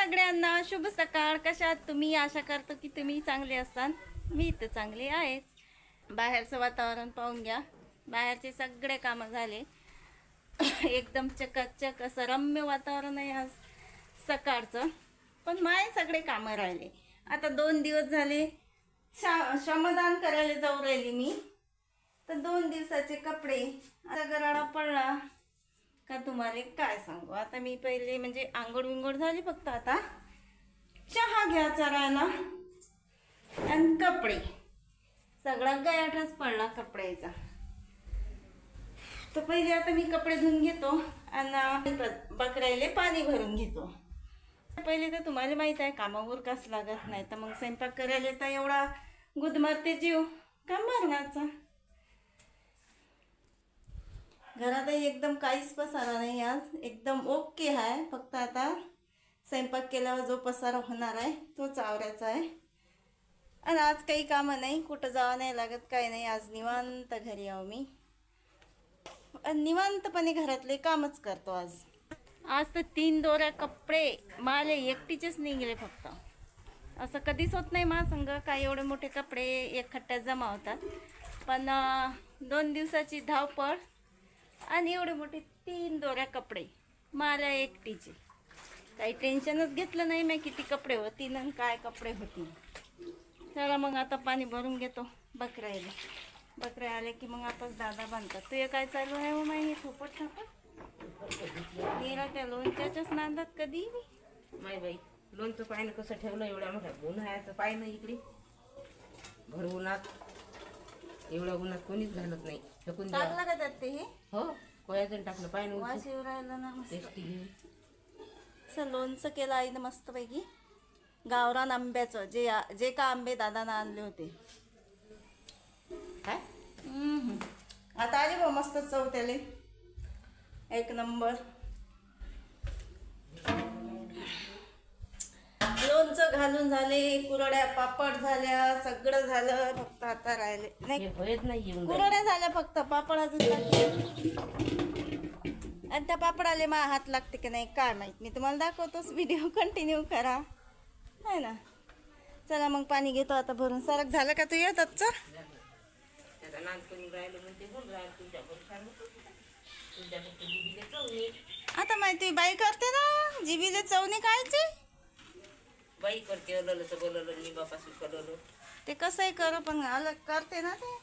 सगळ्यांना शुभ सकाळ. कशात तुम्ही? आशा करतो की तुम्ही चांगले असाल. मी तर चांगली आहेच. बाहेरचं वातावरण पाहून घ्या. बाहेरचे सगळे कामं झाले. एकदम चकाचक असं रम्य वातावरण आहे आज सकाळचं. पण माय सगळे कामं राहिले. आता 2 दिवस झाले श्रमदान करायला जाऊ राहिली मी. तर 2 दिवसाचे कपडे आता गराडा पडला का तुम्हाला काय सांगू. आता मी पहिले म्हणजे आंघोळ विंघोळ झाली, फक्त आता चहा घ्यायचा राहिला आणि कपडे सगळा गयाठच पडला कपड्याचा. तर पहिले आता मी कपडे धुवून घेतो आणि बकरायले पाणी भरून घेतो. पहिले तर तुम्हाला माहित आहे कामावर कस लागत नाही, तर मग स्वयंपाक करायला तर एवढा गुदमरते जीव का मरणाचा. घरातही एकदम काहीच पसारा नाही, आज एकदम ओके आहे. फक्त आता स्वयंपाक केल्यावर जो पसारा होणार आहे तोच आवरायचा आहे. आणि आज काही कामं नाही, कुठं जावं नाही लागत, काही नाही. आज निवांत घरी आहो मी. निवांतपणे घरातले कामच करतो आज. आज तर 3 दोऱ्या कपडे माले एकटीचेच निघले फक्त. असं कधीच होत नाही मा संग काय एवढे मोठे कपडे एक खट्ट्यात जमा होतात. पण 2 दिवसाची धावपळ आणि एवढे मोठे 3 दोऱ्या कपडे मला एकटीचे. काही टेन्शनच घेतलं नाही मी किती कपडे होती आणि काय कपडे होती. चला मग आता पाणी भरून घेतो. बकरे आले की मग आपण दादा बांधतात. तुझे काय चालू आहे हो माही? थोपट गेला त्या लोणच्याच्याच नांदात कधी माय बाई. लोणचं पाहिलं कसं ठेवलं एवढ्या मोठ्या उन्हाळ्याचं पाहिलं इकडे भर उन्हात. एवढ्या उन्हात कोणीच घालत नाही. फेकून टाकलं का त्यात ते? हे हो कोयाजण टाकलं पाहिलं. वास येऊ राहिला ना मस्त. टेस्टी घेऊन असं लोणचं केलं आईनं मस्तपैकी. गावरान आंब्याचं जे का आंबे दादानं आणले होते. काय आता आली बा मस्त चव त्याले, एक नंबर. लोणचं घालून झाले, कुरड्या पापड झाल्या, सगळं झालं. फक्त आता राहिले नाही, होत नाही. कुरड्या झाल्या फक्त, पापड अजून लागते. आणि त्या पापडाले मा हात लागते की नाही काय माहित. मी तुम्हाला दाखवतोच, व्हिडिओ कंटिन्यू करा आहे ना. चला मग पाणी घेतो आता भरून. सारख झालं का तू येतात सर? आता माहिती बाई करते ना जिबीले चवणी कायची बाई करते. अललं बोलवलं मी बापासून कलवलं ते कसंही करू, पण अलग करते ना ते.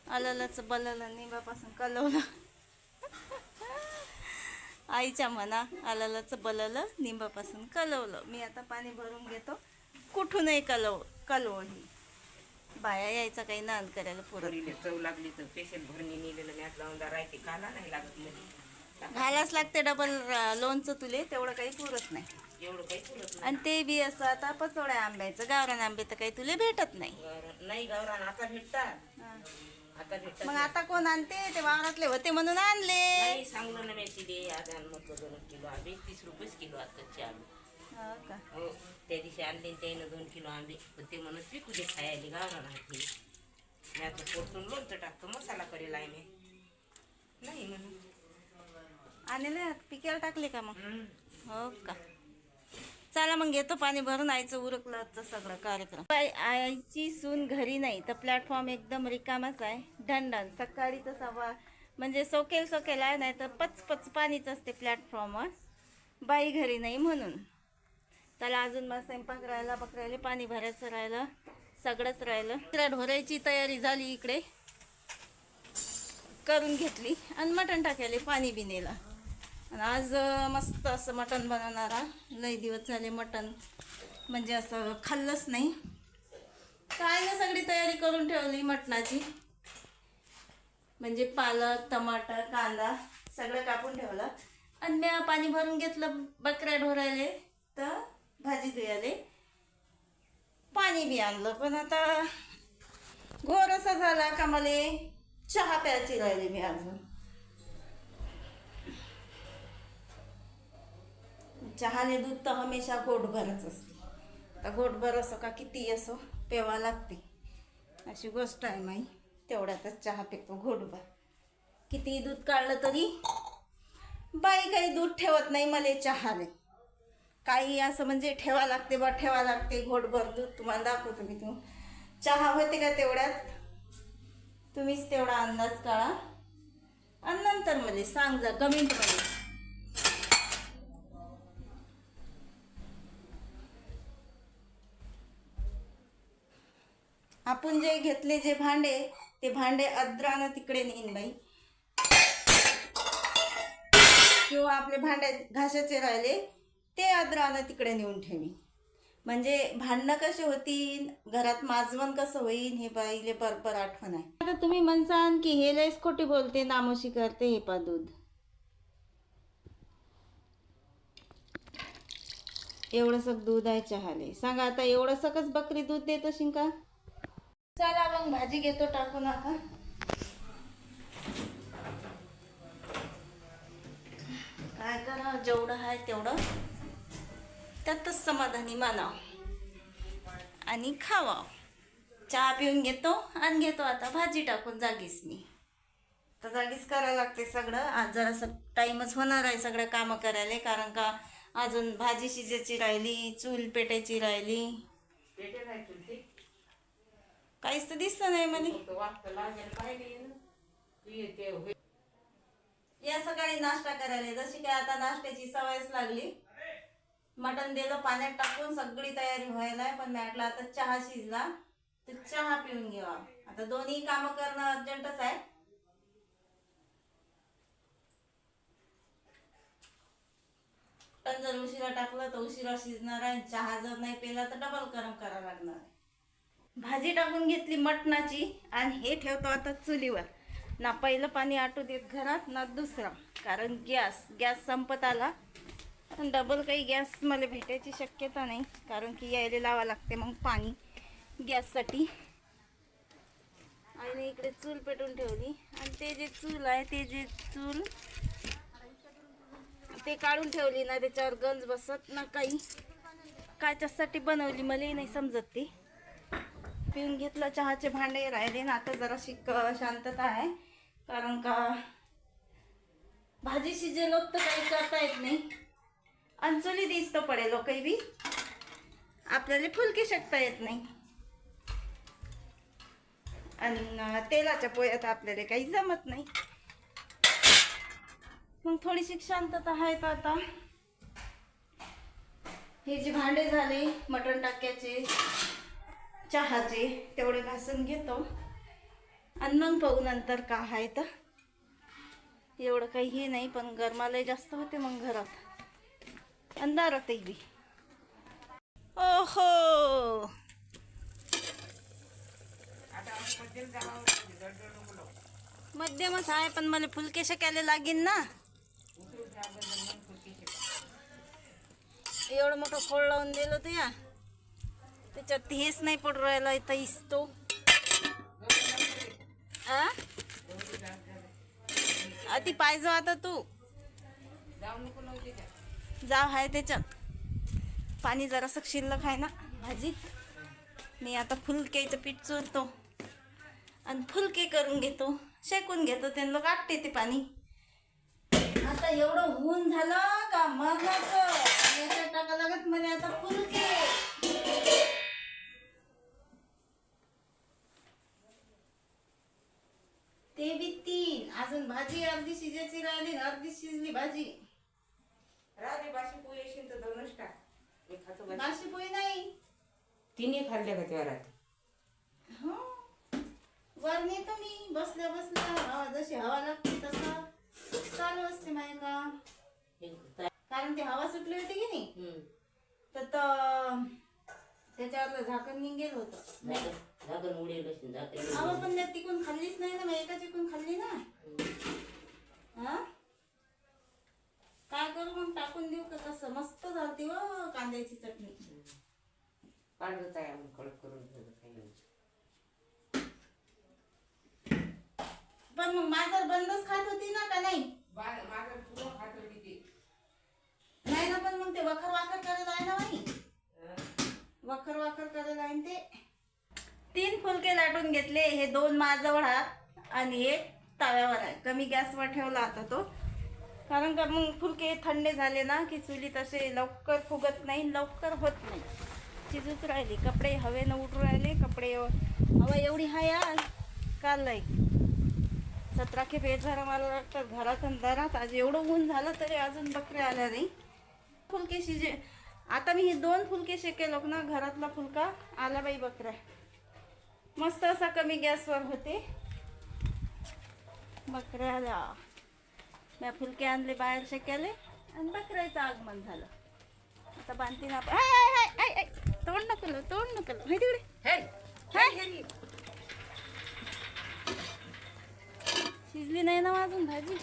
अललच बललं निंबापासून कलवलं. आईच्या म्हणा अललच बललं निंबापासून कलवलं. मी आता पाणी भरून घेतो. कुठूनही कलव ही बाया यायचा काही नांद करायला पुरत. चव लागली तर पेशंट भरणी नेलेलं मॅच लावून राहते. काला नाही लागत मध्ये घालाच लागते डबल लोणचं तुले, तेवढं काही पुरत नाही. एवढं काही पुरत आणि ते बी असं आता पचोड्या आंब्याचं. गावरान आंबे तर काही तुले भेटत नाही. नाही गावरान आता भेटतात. आता भेटतात. मग आता कोण आणते? ते वावरातले होते म्हणून आणले. नाही सांगलं ना मेथी दे. आज म्हटलं 2 किलो आंबे 30 रुपयेच किलो आज कच्चे आंबे. हो का? हो त्या दिवशी आणले त्यानं 2 किलो आंबे. पण ते म्हणत पिकू दे खायला गावरान आहे. मी आता पोटून लोणचं टाकतो मसाला करेल आहे मी. नाही म्हणून आणले पिक्याला टाकले का मग? हो का? चला मग घेतो पाणी भरून. आईचं उरकलं सगळं कार्यक्रम. आईची सून घरी नाही तर प्लॅटफॉर्म एकदम रिकामाच आहे. ढंढण सकाळी तर सवा म्हणजे सोकेल आहे, नाही तर पच पाणीच असते प्लॅटफॉर्मवर. बाई घरी नाही म्हणून. त्याला अजून मग स्वयंपाक राहिला, बकरायला पाणी भरायचं राहिलं, सगळंच राहिलं. तिला ढोरायची तयारी झाली इकडे करून घेतली आणि मटण टाकायला पाणी बिनेला. आणि आज मस्त असं मटण बनवणारा. लई दिवस झाले मटण म्हणजे असं खाल्लंच नाही. काय ना सगळी तयारी करून ठेवली मटणाची. म्हणजे पालक, टमाटर, कांदा सगळं कापून ठेवलं. आणि मी पाणी भरून घेतलं बकऱ्या ढोरायले तर भाजी धुयाले पाणी बी आणलं. पण आता घोर असा झाला का मला चहा प्यायची राहिली मी अजून. चहाने दूध तर हमेशा घोटभरच असते. आता घोटभर असो का किती असो पेवा लागते अशी गोष्ट आहे माई. तेवढ्यातच चहा पितो घोटभर. किती दूध काढलं तरी बाई काही दूध ठेवत नाही मला चहाने. काही असं म्हणजे ठेवा लागते बा ठेवा लागते घोटभर दूध तुम्हाला दाखवतो मी. तू चहा होते का तेवढ्यात? तुम्हीच तेवढा अंदाज काढा आणि नंतर मला सांग जा कमेंटमध्ये. आपण जे घेतले जे भांडे ते भांडे अद्रानं तिकडे नेईन बाई, किंवा आपले भांडे घासाचे राहिले ते अद्रानं तिकडे नेऊन ठेवी. म्हणजे भांडणं कसे होतील, घरात माजवण कसं होईल हे बाईले बरोबर आठवण आहे. आता तुम्ही म्हणसान की हे लयच खोटी बोलते नामोशी करते. हे पा दूध एवढंसं दूध आहे चहाले. सांगा आता एवढंसंच बकरी दूध देत असेल का? चला मग भाजी घेतो टाकून आता. काय करा जेवढं आहे तेवढं त्यातच समाधानी मानाव आणि खावा. चहा पिऊन घेतो आणि घेतो आता भाजी टाकून जागीच. मी तर जागीच करायला लागते सगळं. आज जरासं टाईमच होणार आहे सगळं कामं करायला, कारण का अजून भाजी शिजायची राहिली, चूल पेटायची राहिली. काहीच तर दिसलं नाही मला. या सकाळी नाश्ता करायला, जशी काय आता नाश्त्याची सवयच लागली. मटण दिलं पाण्यात टाकून, सगळी तयारी व्हायला आहे. पण म्हटलं आता चहा शिजला तर चहा पिऊन घ्यावा. आता दोन्ही कामं करणं अर्जंटच आहे. मटण जर उशिरा टाकलं तर उशिरा शिजणार आहे. चहा जर नाही पेला तर डबल गरम करावं लागणार आहे. भाजी टाकून घेतली मटणाची आणि हे ठेवतो आता चुलीवर. ना पहिलं पाणी आटू देत घरात ना दुसरा, कारण गॅस संपत आला. पण डबल काही गॅस मला भेटायची शक्यता नाही, कारण की यायला लावा लागते मग पाणी गॅससाठी. आणि इकडे चूल पेटून ठेवली आणि ते जे चूल आहे ते काढून ठेवली ना, त्याच्यावर गंज बसत ना काही. कायच्यासाठी बनवली मलाही नाही समजत ती. पिऊन घेतलं चहाचे भांडे राहिले ना. आता जरा शांतता आहे, कारण का भाजी शिजेल तर काही करता येत नाही. अंचोली दिसतं पडेल काही बी आपल्याला फुलकी शकता येत नाही. आणि तेलाच्या पोळ्यात आपल्याला काही जमत नाही. मग थोडीशी शांतता आहे. तर आता हे जे भांडे झाले मटण टाक्याचे चहाचे तेवढे घासून घेतो आणि मग पाहू नंतर का आहे. तर एवढं काही हे नाही, पण गरमालय जास्त होते मग घरात अंधारातही बी. ओहो मध्यमच आहे, पण मला फुलके शेकायला लागेल ना. एवढं मोठं फोड लावून दिलं तू या, त्याच्यात हेच नाही पडू राहिला इथं इसतो. अति पाहिजे आता तू जाव आहे त्याच्यात पाणी जरासं शिल्लक आहे ना भाजीत. मी आता फुलक्याचं पीठ चुरतो आणि फुलके करून घेतो, शेकून घेतो, त्यांना काढते ते पाणी. आता एवढं ऊन झालं का मरणाचं टाका लागत म्हणे आता फुलके. ते बी 3 अजून भाजी अर्धी शिजायची राहिली, अर्धी शिजली भाजी. राधे बाशी पोळी असेल तर 2च टाक. मी खातो बाशी पोळी नाही, तिन्ही खाल्ल्या का तेव्हा राहते. हो वर नेतो मी बसल्या बसल्या. जशी हवा लागते तसं चालू असते माय का, कारण ती हवा सुटली होती की नाही तर त्याच्यावरलं झाकण निघेल होतं. झाकण उडेल हवा पण त्यात तिकून खाल्लीच नाही ना, मग एका चिकून खाल्ली ना. हा काय करू मग, टाकून देऊ का कसं? मस्त झालती व कांद्याची चटणी. काढत आहे आम्ही कडक करून ठेवलं. पण मग माझं बंदच खात होती ना का नाही? माझं पुरं खात होती ती. नाही ना, पण मग ते वखर वाखर करायला आहे ना बाई, वखर वाखर करायला आहे ते. 3 फुलके लाटून घेतले. हे 2 माझ्याजवळ आहेत आणि एक तव्यावर आहे. कमी गॅसवर ठेवला आता तो, कारण का मग फुलके थंडे झाले ना की चुलीत असे लवकर फुगत नाही, लवकर होत नाही, शिजूच राहिली. कपडे हवेनं उडून राहिले, कपडे हवा एवढी हाय आज काल नाही 17 खेप येत झालं मला वाटतं घरात आणि दारात. आज एवढं ऊन झालं तरी अजून बकऱ्या आल्या नाही. फुलके शिजे आता मी हे 2 फुलके शेकेलो ना, घरातला फुलका आला बाई बकऱ्या. मस्त असा कमी गॅसवर होते. बकऱ्या आल्या. मी फुलके आणले बाहेर शेकायले आणि बकऱ्याचं आगमन झालं. आता बांधते ना आपण. हाय हाय हाय हाय तोंड नको लावू, तोंड नको लावू. हाय तिकडे हाय. शिजली नाही ना अजून भाजी.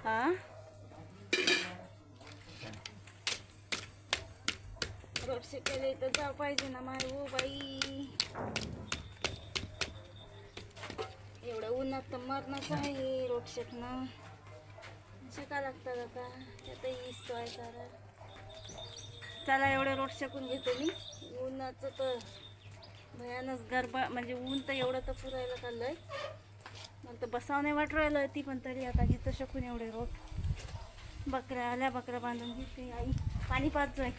हा रोड शेकायला इथं जाऊ पाहिजे ना मारू बाई. एवढं उन्हात तर मरणच आहे रोड शेकणं. शेका लागतात आता त्यातही इस्तो आहे सारा. चला एवढं रोड शेकून घेतो मी. उन्हाचं तर भयानच गरबा म्हणजे ऊन तर एवढं तर पुरायला चाललंय. मला तर बसावं नाही वाट राहिलं ती, पण तरी आता घेतं शकून एवढे रोड. बकऱ्या आल्या, बकऱ्या बांधून घेते. आई पाणी पाच जाय.